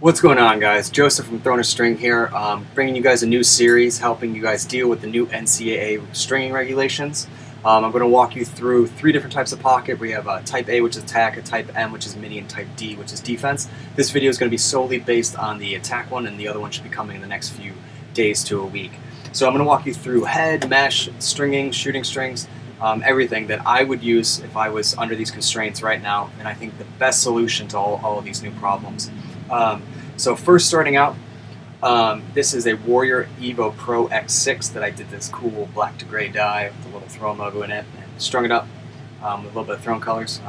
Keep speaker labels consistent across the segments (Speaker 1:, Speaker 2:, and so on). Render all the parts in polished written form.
Speaker 1: What's going on, guys? Joseph from Throwing a String here, bringing you guys a new series, helping you guys deal with the new NCAA stringing regulations. I'm going to walk you through 3 different types of pocket. We have Type A, which is attack, a Type M, which is midi, and Type D, which is defense. This video is going to be solely based on the attack one, and the other one should be coming in the next few days to a week. So I'm going to walk you through head, mesh, stringing, shooting strings, everything that I would use if I was under these constraints right now, and I think the best solution to all of these new problems. So first, starting out, this is a Warrior Evo Pro X6 that I did this cool black to gray dye with a little throne logo in it and strung it up with a little bit of throne colors.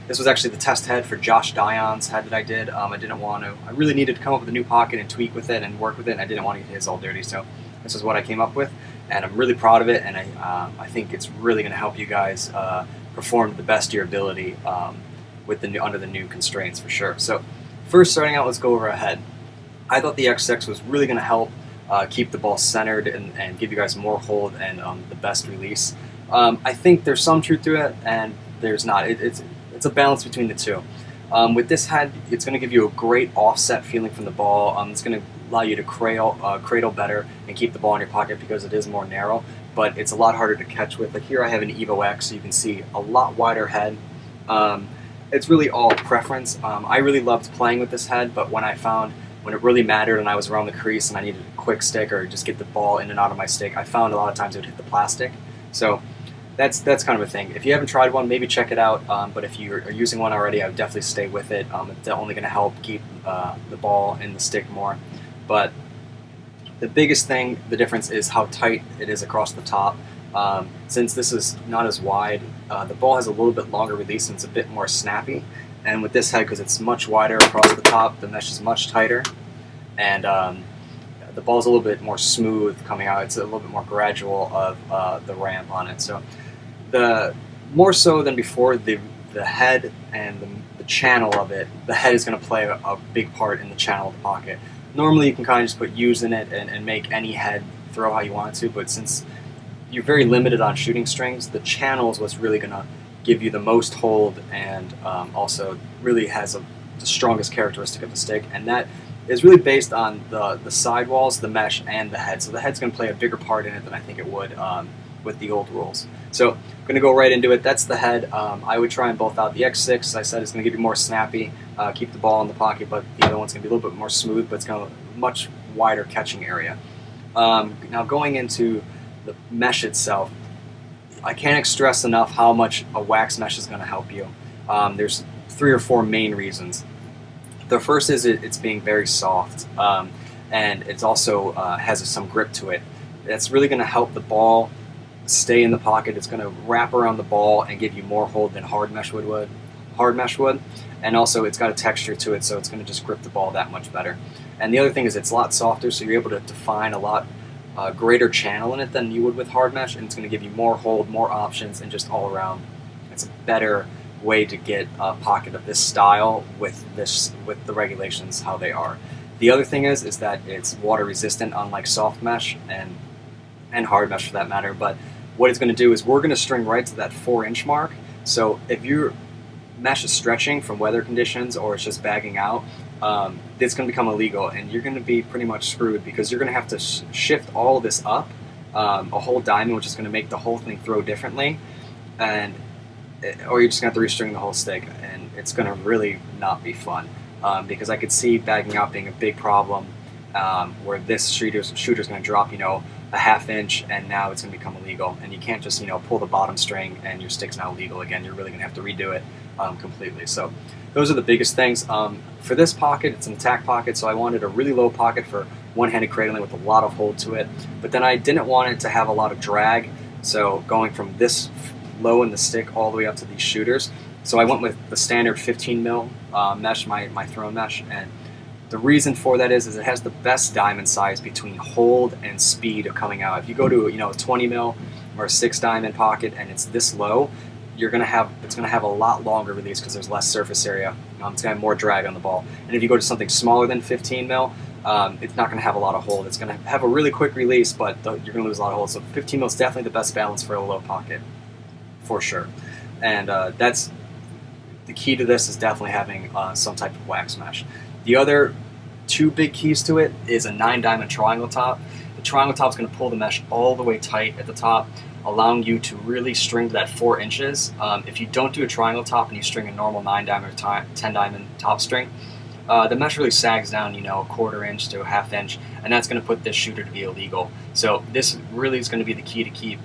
Speaker 1: This was actually the test head for Josh Dion's head that I did. I really needed to come up with a new pocket and tweak with it and work with it, and I didn't want to get his all dirty, so this is what I came up with, and I'm really proud of it, and I think it's really going to help you guys perform to the best of your ability under the new constraints for sure. So first, starting out, let's go over a head. I thought the X6 was really going to help keep the ball centered and give you guys more hold and the best release. I think there's some truth to it, and there's not. It's a balance between the two. With this head, it's going to give you a great offset feeling from the ball. It's going to allow you to cradle better and keep the ball in your pocket because it is more narrow, but it's a lot harder to catch with. Like here I have an Evo X, so you can see a lot wider head. It's really all preference. I really loved playing with this head, but when it really mattered and I was around the crease and I needed a quick stick or just get the ball in and out of my stick, I found a lot of times it would hit the plastic. So that's kind of a thing. If you haven't tried one, maybe check it out, but if you are using one already, I would definitely stay with it. It's only going to help keep the ball in the stick more. But the biggest thing, the difference is how tight it is across the top. Since this is not as wide, the ball has a little bit longer release and it's a bit more snappy. And with this head, because it's much wider across the top, the mesh is much tighter, and the ball's a little bit more smooth coming out. It's a little bit more gradual of the ramp on it. So more so than before, the head and the channel of it, the head is going to play a big part in the channel of the pocket. Normally you can kind of just put U's in it and make any head throw how you want to, but since you're very limited on shooting strings, the channel is what's really going to give you the most hold and also really has the strongest characteristic of the stick, and that is really based on the sidewalls, the mesh, and the head. So the head's going to play a bigger part in it than I think it would with the old rules. So I'm going to go right into it. That's the head. I would try them both out. The X6, as I said, is going to give you more snappy, keep the ball in the pocket, but the other one's going to be a little bit more smooth, but it's going to have a much wider catching area. Now going into the mesh itself, I can't stress enough how much a wax mesh is going to help you. There's 3 or 4 main reasons. The first is it's being very soft, and it's also has some grip to it. It's really going to help the ball stay in the pocket. It's going to wrap around the ball and give you more hold than hard mesh would. And also it's got a texture to it, so it's going to just grip the ball that much better. And the other thing is it's a lot softer, so you're able to define a lot greater channel in it than you would with hard mesh, and it's going to give you more hold, more options, and just all around it's a better way to get a pocket of this style with the regulations how they are. The other thing is that it's water resistant, unlike soft mesh and hard mesh for that matter. But what it's going to do is we're going to string right to that 4-inch mark. So if your mesh is stretching from weather conditions or it's just bagging out, it's going to become illegal, and you're going to be pretty much screwed because you're going to have to shift all of this up a whole diamond, which is going to make the whole thing throw differently, or you're just going to have to restring the whole stick, and it's going to really not be fun because I could see bagging out being a big problem where this shooter's going to drop, a 1/2 inch, and now it's going to become illegal, and you can't just pull the bottom string and your stick's now illegal again. You're really going to have to redo it completely. So those are the biggest things. For this pocket, it's an attack pocket, so I wanted a really low pocket for one-handed cradling with a lot of hold to it, but then I didn't want it to have a lot of drag, so going from this low in the stick all the way up to these shooters. So I went with the standard 15 mil mesh, my throne mesh, and the reason for that is it has the best diamond size between hold and speed of coming out. If you go to a 20 mil or a 6 diamond pocket and it's this low, it's going to have a lot longer release because there's less surface area. It's going to have more drag on the ball. And if you go to something smaller than 15 mil, it's not going to have a lot of hold. It's going to have a really quick release, but you're going to lose a lot of hold. So 15 mil is definitely the best balance for a low pocket, for sure. And that's the key to this, is definitely having some type of wax mesh. The other two big keys to it is a 9-diamond triangle top. The triangle top is going to pull the mesh all the way tight at the top, allowing you to really string to that 4 inches. If you don't do a triangle top and you string a normal 9-diamond or 10-diamond top string, the mesh really sags down, a 1/4 inch to a 1/2 inch, and that's going to put this shooter to be illegal. So this really is going to be the key to keep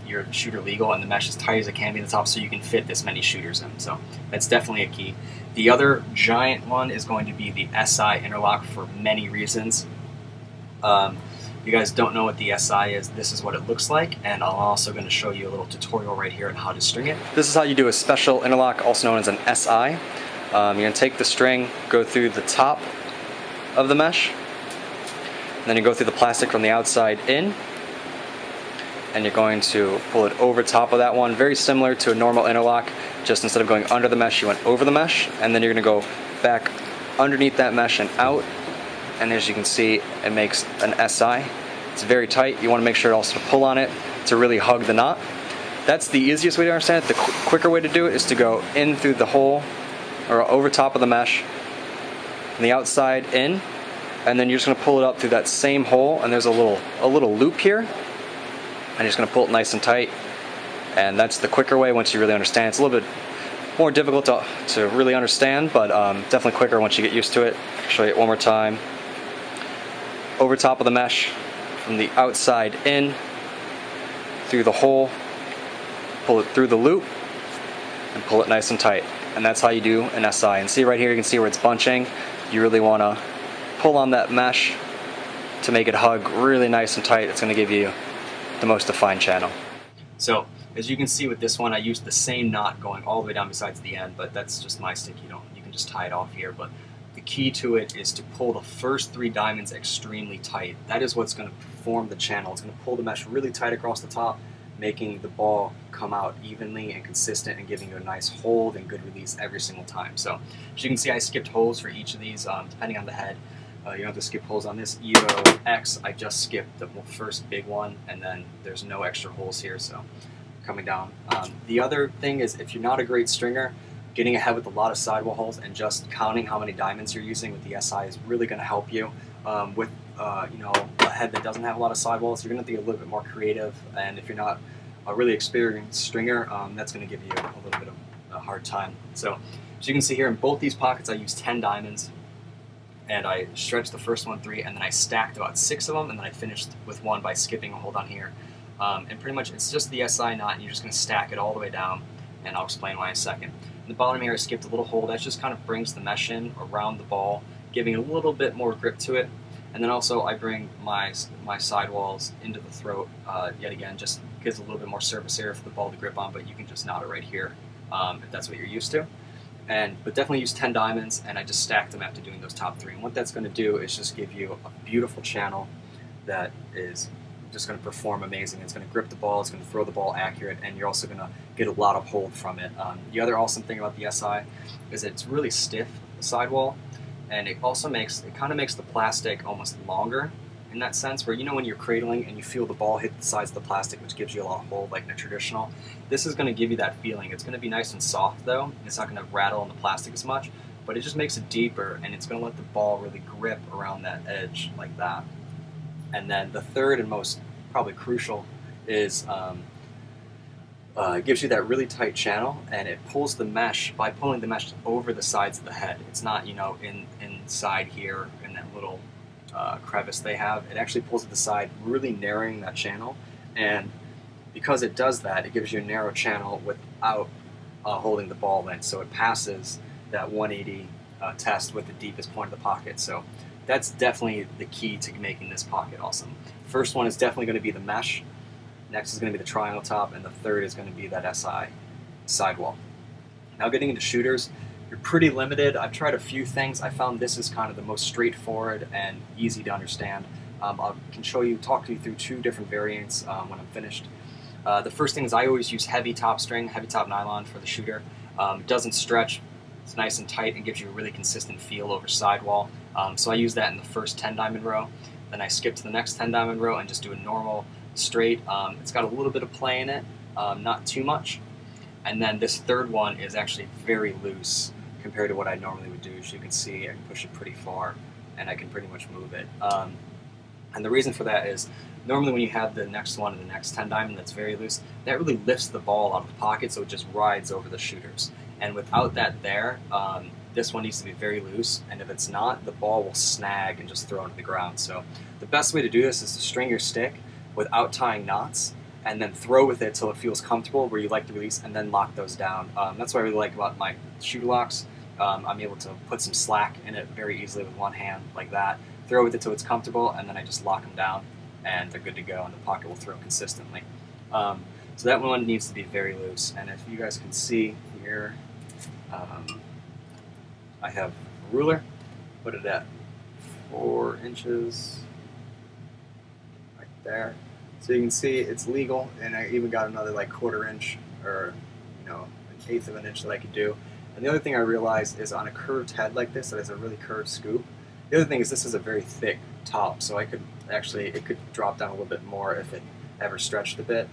Speaker 1: your shooter legal and the mesh as tight as it can be at the top so you can fit this many shooters in. So that's definitely a key. The other giant one is going to be the SI interlock for many reasons. You guys don't know what the SI is, this is what it looks like, and I'm also going to show you a little tutorial right here on how to string it. This is how you do a special interlock, also known as an SI. You're going to take the string, go through the top of the mesh, and then you go through the plastic from the outside in, and you're going to pull it over top of that one, very similar to a normal interlock, just instead of going under the mesh, you went over the mesh, and then you're going to go back underneath that mesh and out, and as you can see, it makes an SI. It's very tight. You want to make sure also to pull on it to really hug the knot. That's the easiest way to understand it. The quicker way to do it is to go in through the hole, or over top of the mesh, and the outside in, and then you're just going to pull it up through that same hole, and there's a little loop here, and you're just going to pull it nice and tight, and that's the quicker way once you really understand. It's a little bit more difficult to really understand, but definitely quicker once you get used to it. I'll show you it one more time. Over top of the mesh, from the outside in, through the hole, pull it through the loop, and pull it nice and tight. And that's how you do an SI. And see right here, you can see where it's bunching. You really want to pull on that mesh to make it hug really nice and tight. It's going to give you the most defined channel. So as you can see with this one, I used the same knot going all the way down besides the end, but that's just my stick. You can just tie it off here. But the key to it is to pull the first 3 diamonds extremely tight. That is what's going to form the channel. It's going to pull the mesh really tight across the top, making the ball come out evenly and consistent and giving you a nice hold and good release every single time. So as you can see, I skipped holes for each of these depending on the head. You don't have to skip holes on this. Evo X, I just skipped the first big one, and then there's no extra holes here, so coming down. The other thing is, if you're not a great stringer, getting ahead with a lot of sidewall holes and just counting how many diamonds you're using with the SI is really going to help you. With a head that doesn't have a lot of sidewalls, you're going to be a little bit more creative, and if you're not a really experienced stringer, that's going to give you a little bit of a hard time. So as you can see here, in both these pockets I used 10 diamonds, and I stretched the first one 3, and then I stacked about 6 of them, and then I finished with 1 by skipping a hole down here. And pretty much it's just the SI knot, and you're just going to stack it all the way down, and I'll explain why in a second. In the bottom here I skipped a little hole. That just kind of brings the mesh in around the ball, giving a little bit more grip to it. And then also I bring my sidewalls into the throat yet again, just gives a little bit more surface area for the ball to grip on, but you can just knot it right here if that's what you're used to. But definitely use 10 diamonds, and I just stacked them after doing those top 3. And what that's going to do is just give you a beautiful channel that is just going to perform amazing. It's going to grip the ball, it's going to throw the ball accurate, and you're also going to get a lot of hold from it. The other awesome thing about the SI is that it's really stiff, the sidewall, and it also kind of makes the plastic almost longer in that sense, where when you're cradling and you feel the ball hit the sides of the plastic, which gives you a lot of hold like in a traditional, this is going to give you that feeling. It's going to be nice and soft though. It's not going to rattle on the plastic as much, but it just makes it deeper, and it's going to let the ball really grip around that edge like that. And then the third and most probably crucial is it gives you that really tight channel, and it pulls the mesh by pulling the mesh over the sides of the head. It's not inside here in that little crevice they have. It actually pulls to the side, really narrowing that channel, and because it does that, it gives you a narrow channel without holding the ball in, so it passes that 180 test with the deepest point of the pocket. So that's definitely the key to making this pocket awesome. First one is definitely going to be the mesh, next is going to be the triangle top, and the third is going to be that SI sidewall. Now getting into shooters, you're pretty limited. I've tried a few things. I found this is kind of the most straightforward and easy to understand. I can talk you through 2 different variants when I'm finished. The first thing is I always use heavy top string, heavy top nylon for the shooter. It doesn't stretch, it's nice and tight, and gives you a really consistent feel over sidewall. So I use that in the first 10 diamond row. Then I skip to the next 10 diamond row and just do a normal straight. It's got a little bit of play in it, not too much. And then this third one is actually very loose compared to what I normally would do. As you can see, I can push it pretty far. and I can pretty much move it. And the reason for that is normally when you have the next one and the next 10 diamond that's very loose, that really lifts the ball out of the pocket, so it just rides over the shooters. And without that there, this one needs to be very loose, and if it's not, the ball will snag and just throw it to the ground. So the best way to do this is to string your stick without tying knots, and then throw with it till it feels comfortable where you like to release, and then lock those down. That's what I really like about my shooter locks. I'm able to put some slack in it very easily with one hand like that, throw with it till it's comfortable, and then I just lock them down and they're good to go, and the pocket will throw consistently. So that one needs to be very loose, and if you guys can see here, I have a ruler, put it at 4 inches right there. So you can see it's legal, and I even got another like 1/4 inch or an 1/8 of an inch that I could do. And the other thing I realized is on a curved head like this that has a really curved scoop, the other thing is this is a very thick top, so I could actually, it could drop down a little bit more if it ever stretched a bit.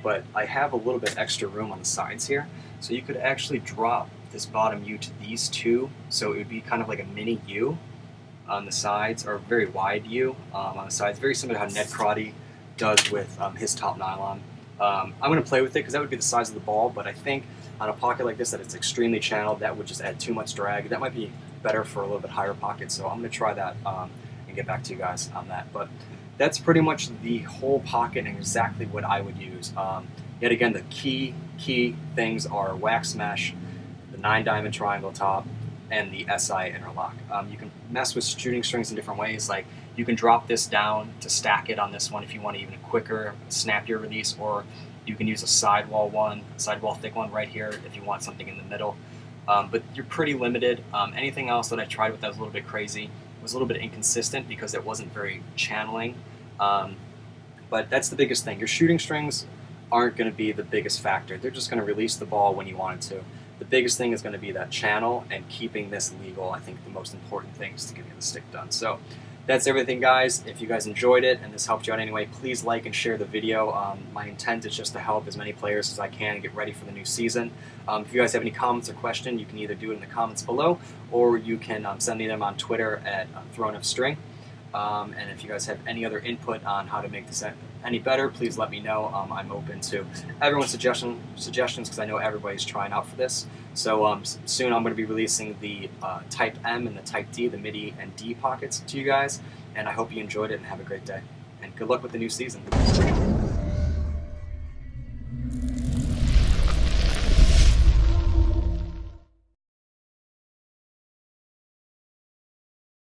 Speaker 1: But I have a little bit extra room on the sides here, so you could actually drop this bottom U to these two, so it would be kind of like a mini U on the sides, or a very wide U on the sides, very similar to how Ned Crotty does with his top nylon. I'm going to play with it because that would be the size of the ball, but I think on a pocket like this that it's extremely channeled, that would just add too much drag. That might be better for a little bit higher pocket, so I'm going to try that and get back to you guys on that. But that's pretty much the whole pocket and exactly what I would use. Yet again, the key things are wax mesh, the 9-diamond triangle top, and the SI interlock. You can mess with shooting strings in different ways, like you can drop this down to stack it on this one if you want even a quicker, snappier release, or you can use a sidewall thick one right here if you want something in the middle. But you're pretty limited. Anything else that I tried with that was a little bit crazy. It was a little bit inconsistent because it wasn't very channeling. But that's the biggest thing. Your shooting strings aren't going to be the biggest factor. They're just going to release the ball when you want it to. The biggest thing is going to be that channel and keeping this legal. I think the most important thing is to get the stick done. So that's everything, guys. If you guys enjoyed it and this helped you out anyway, please like and share the video. My intent is just to help as many players as I can get ready for the new season. If you guys have any comments or questions, you can either do it in the comments below, or you can send me them on Twitter at ThrownUpString. And if you guys have any other input on how to make this any better, please let me know. I'm open to everyone's suggestions because I know everybody's trying out for this. So soon I'm going to be releasing the Type M and the Type D, the MIDI and D pockets to you guys. And I hope you enjoyed it and have a great day. And good luck with the new season.